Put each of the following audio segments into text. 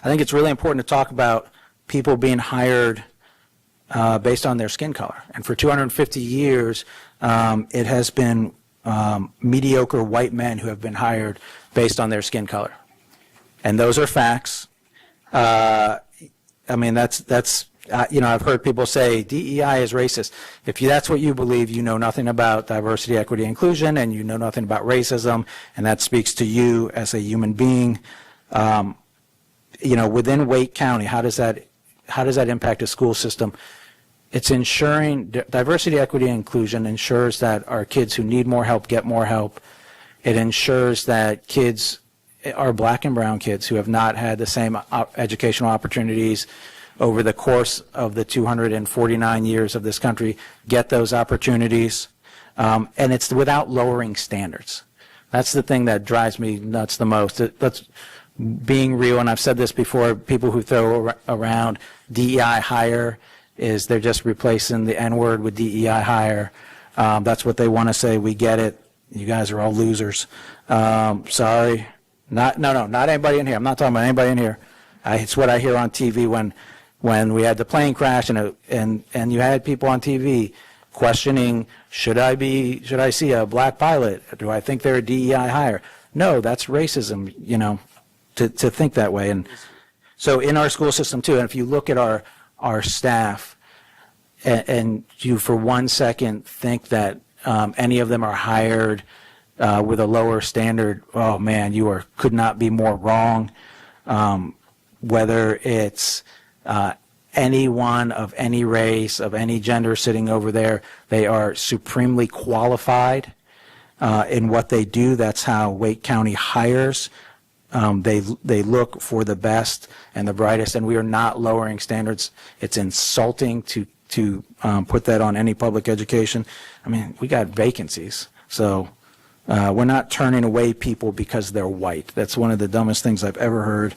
I think it's really important to talk about people being hired based on their skin color. And for 250 years, it has been mediocre white men who have been hired based on their skin color. And those are facts. I mean, that's I've heard people say DEI is racist. If that's what you believe, you know nothing about diversity, equity, inclusion, and you know nothing about racism, and that speaks to you as a human being. Within Wake County, how does that impact the school system? It's ensuring diversity, equity, and inclusion ensures that our kids who need more help get more help. It ensures that kids, our black and brown kids who have not had the same educational opportunities over the course of the 249 years of this country, get those opportunities. And it's without lowering standards. That's the thing that drives me nuts the most. That's being real, and I've said this before, people who throw around DEI hire is they're just replacing the N-word with DEI hire. That's what they want to say. We get it. You guys are all losers. Sorry. Not anybody in here. I'm not talking about anybody in here. It's what I hear on TV when we had the plane crash and you had people on TV questioning, should I see a black pilot? Do I think they're a DEI hire? No, that's racism, to think that way. And so in our school system too, and if you look at our staff and you for 1 second think that any of them are hired with a lower standard, oh man, could not be more wrong. Whether it's anyone of any race, of any gender sitting over there, they are supremely qualified in what they do. That's how Wake County hires. They look for the best and the brightest, and we are not lowering standards. It's insulting to put that on any public education. I mean, we got vacancies, so we're not turning away people because they're white. That's one of the dumbest things I've ever heard.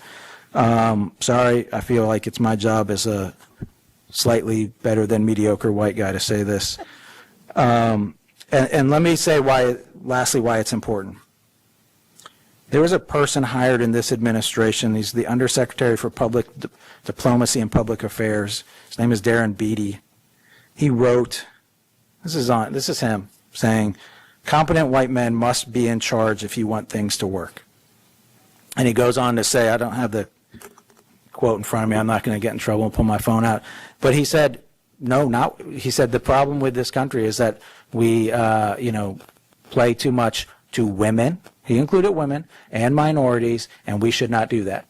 Sorry, I feel like it's my job as a slightly better than mediocre white guy to say this. And let me say lastly, why it's important. There was a person hired in this administration. He's the Undersecretary for Public Diplomacy and Public Affairs. His name is Darren Beatty. He wrote, this is him saying, competent white men must be in charge if you want things to work. And he goes on to say, I don't have the quote in front of me, I'm not going to get in trouble and pull my phone out. But he said, he said the problem with this country is that we, play too much to women. He included women and minorities, and we should not do that.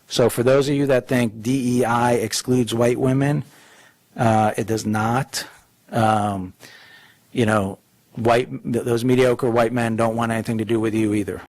So for those of you that think DEI excludes white women, it does not. Those mediocre white men don't want anything to do with you either.